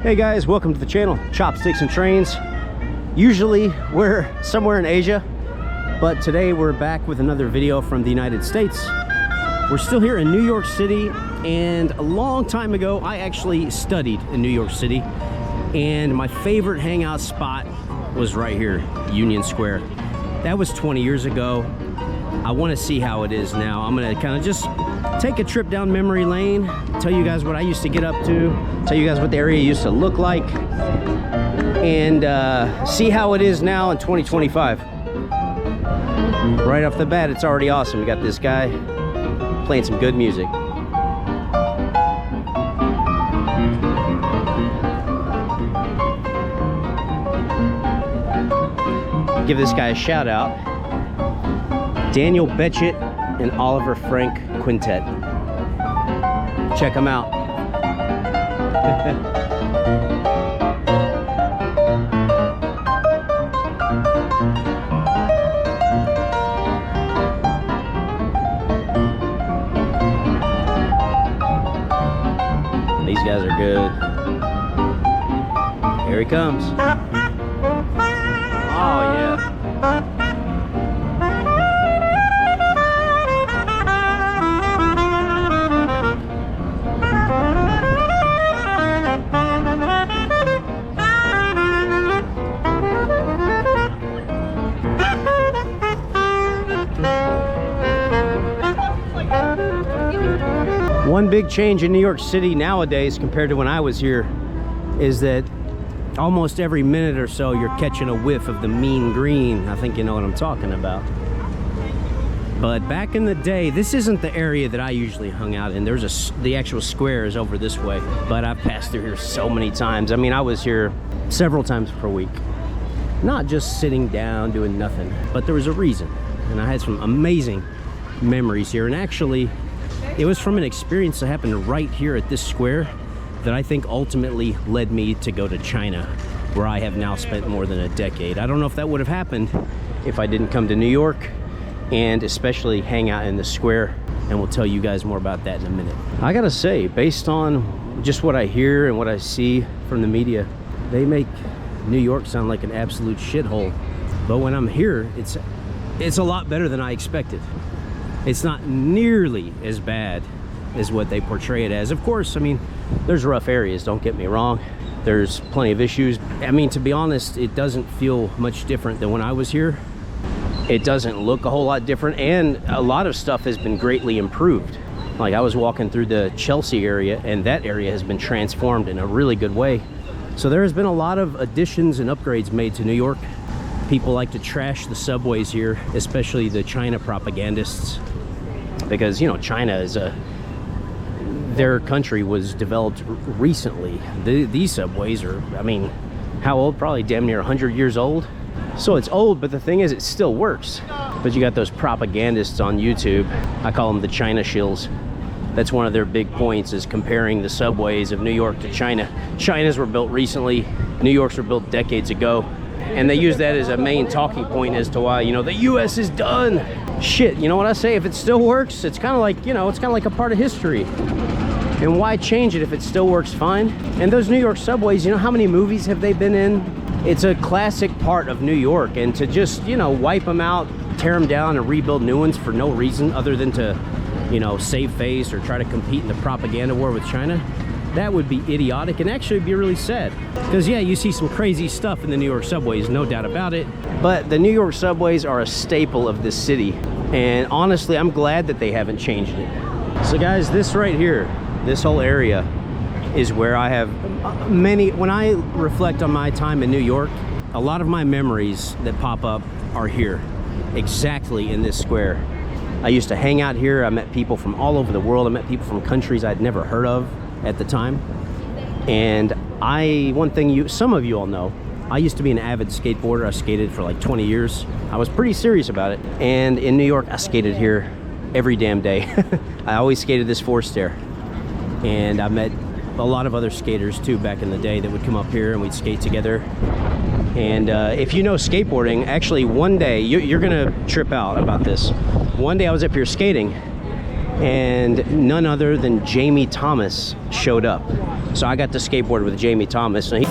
Hey guys, welcome to the channel, Chopsticks and Trains. Usually we're somewhere in Asia, but today we're back with another video from the United States. We're still here in New York City, and a long time ago I actually studied in New York City, and my favorite hangout spot was right here, Union Square. That was 20 years ago. I want to see how it is now. I'm gonna kind of just take a trip down memory lane, tell you guys what I used to get up to, tell you guys what the area used to look like, and see how it is now in 2025. Right off the bat, it's already awesome. We got this guy playing some good music. Give this guy a shout out. Daniel Betchett and Oliver Frank Quintet. Check them out. These guys are good. Here he comes. Oh yeah. One big change in New York City nowadays compared to when I was here is that almost every minute or so you're catching a whiff of the mean green. I think you know what I'm talking about. But back in the day, this isn't the area that I usually hung out in. The actual square is over this way, but I've passed through here so many times. I mean, I was here several times per week, not just sitting down doing nothing, but there was a reason, and I had some amazing memories here. And actually, it was from an experience that happened right here at this square that I think ultimately led me to go to China, where I have now spent more than a decade. I don't know if that would have happened if I didn't come to New York and especially hang out in the square, and we'll tell you guys more about that in a minute. I gotta say, based on just what I hear and what I see from the media, they make New York sound like an absolute shithole. But when I'm here, it's a lot better than I expected. It's not nearly as bad as what they portray it as. Of course, I mean, there's rough areas, don't get me wrong. There's plenty of issues. I mean, to be honest, it doesn't feel much different than when I was here. It doesn't look a whole lot different, and a lot of stuff has been greatly improved. Like, I was walking through the Chelsea area, and that area has been transformed in a really good way. So there has been a lot of additions and upgrades made to New York. People like to trash the subways here, especially the China propagandists, because, you know, China is their country was developed recently. These subways are, I mean, how old? Probably damn near 100 years old. So it's old, but the thing is, it still works. But you got those propagandists on YouTube. I call them the China shills. That's one of their big points, is comparing the subways of New York to China. China's were built recently, New York's were built decades ago. And they use that as a main talking point as to why, you know, the US is done. Shit, you know what I say? If it still works, it's kind of like, you know, it's kind of like a part of history. And why change it if it still works fine? And those New York subways, you know how many movies have they been in? It's a classic part of New York, and to just, you know, wipe them out, tear them down, and rebuild new ones for no reason other than to, you know, save face or try to compete in the propaganda war with China, that would be idiotic and actually be really sad. Because yeah, you see some crazy stuff in the New York subways, no doubt about it, but the New York subways are a staple of this city, and honestly, I'm glad that they haven't changed it. So guys, this right here, this whole area is where I have when I reflect on my time in New York, a lot of my memories that pop up are here, exactly in this square. I used to hang out here. I met people from all over the world. I met people from countries I'd never heard of at the time. And one thing some of you all know, I used to be an avid skateboarder. I skated for like 20 years. I was pretty serious about it. And in New York, I skated here every damn day. I always skated this 4-stair. And I met a lot of other skaters too back in the day that would come up here and we'd skate together. And if you know skateboarding, actually one day, you're gonna trip out about this. One day I was up here skating, and none other than Jamie Thomas showed up. So I got to skateboard with Jamie Thomas. And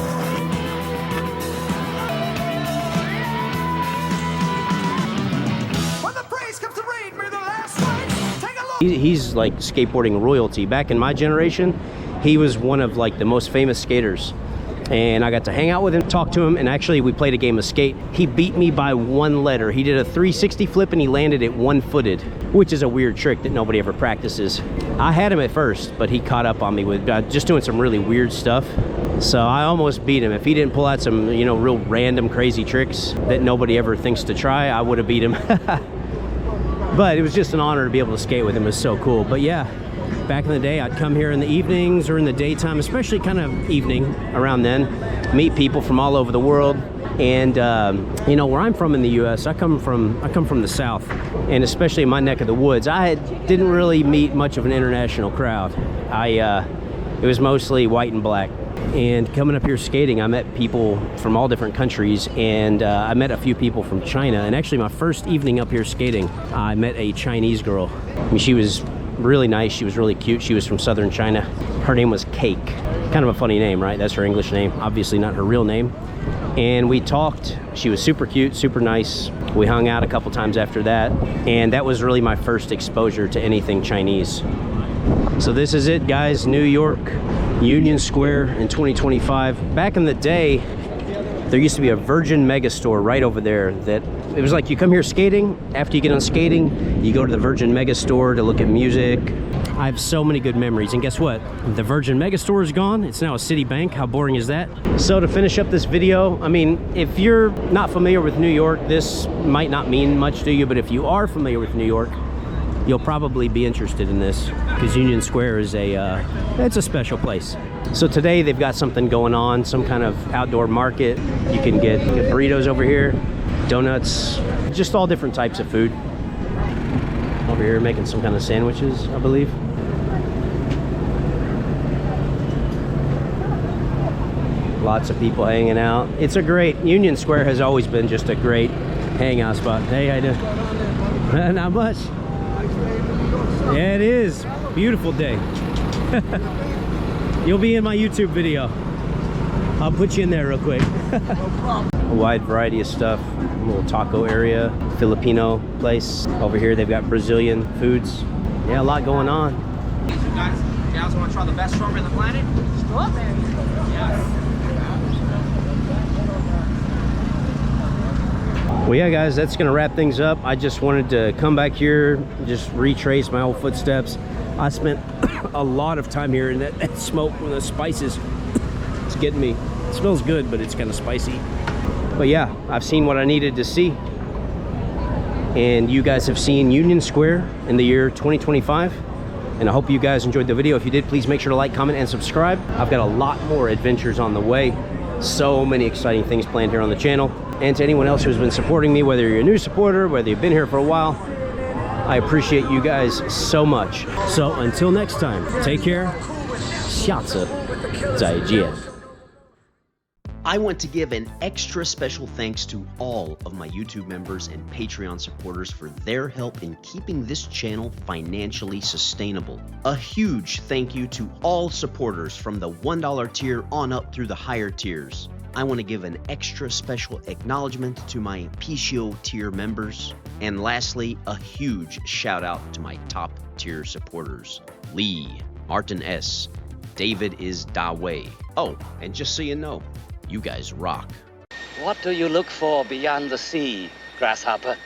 he's like skateboarding royalty. Back in my generation, he was one of like the most famous skaters. And I got to hang out with him, talk to him, and actually we played a game of skate. He beat me by one letter. He did a 360 flip and he landed it one-footed, which is a weird trick that nobody ever practices. I had him at first, but he caught up on me with just doing some really weird stuff. So I almost beat him. If he didn't pull out some, you know, real random crazy tricks that nobody ever thinks to try, I would have beat him. But it was just an honor to be able to skate with him. It was so cool. But yeah, back in the day, I'd come here in the evenings or in the daytime, especially kind of evening around then, meet people from all over the world. And you know, where I'm from in the U.S., I come from the South, and especially in my neck of the woods, didn't really meet much of an international crowd. It was mostly white and black. And coming up here skating, I met people from all different countries, and I met a few people from China. And actually, my first evening up here skating, I met a Chinese girl. I mean, she was really nice. She was really cute. She was from southern China. Her name was Cake. Kind of a funny name, right? That's her English name. Obviously not her real name. And we talked. She was super cute, super nice. We hung out a couple times after that. And that was really my first exposure to anything Chinese. So this is it, guys. New York, Union Square in 2025. Back in the day, there used to be a Virgin Megastore right over there that it was like you come here skating. After you get on skating, you go to the Virgin Megastore to look at music. I have so many good memories. And guess what? The Virgin Megastore is gone. It's now a Citibank. How boring is that? So to finish up this video, I mean, if you're not familiar with New York, this might not mean much to you, but if you are familiar with New York, you'll probably be interested in this, because Union Square is it's a special place. So today they've got something going on, some kind of outdoor market. You can get burritos over here, donuts, just all different types of food. Over here making some kind of sandwiches, I believe. Lots of people hanging out. It's a great, Union Square has always been just a great hangout spot. Hey, how you doing? Not much. Yeah, it is. Beautiful day. You'll be in my YouTube video. I'll put you in there real quick. A wide variety of stuff. A little taco area, Filipino place. Over here they've got Brazilian foods. Yeah, a lot going on. You guys want to try the best strawberry on the planet? Strawberry? Yes. Well, yeah, guys, that's gonna wrap things up. I just wanted to come back here, just retrace my old footsteps. I spent a lot of time here, and that smoke and the spices, it's getting me. It smells good, but it's kind of spicy. But yeah, I've seen what I needed to see. And you guys have seen Union Square in the year 2025. And I hope you guys enjoyed the video. If you did, please make sure to like, comment, and subscribe. I've got a lot more adventures on the way. So many exciting things planned here on the channel. And to anyone else who's been supporting me, whether you're a new supporter, whether you've been here for a while, I appreciate you guys so much. So until next time, take care. 下次再见. I want to give an extra special thanks to all of my YouTube members and Patreon supporters for their help in keeping this channel financially sustainable. A huge thank you to all supporters from the $1 tier on up through the higher tiers. I want to give an extra special acknowledgement to my PCO tier members. And lastly, a huge shout out to my top tier supporters. Lee, Martin S., David is Da Wei. Oh, and just so you know, you guys rock. What do you look for beyond the sea, grasshopper?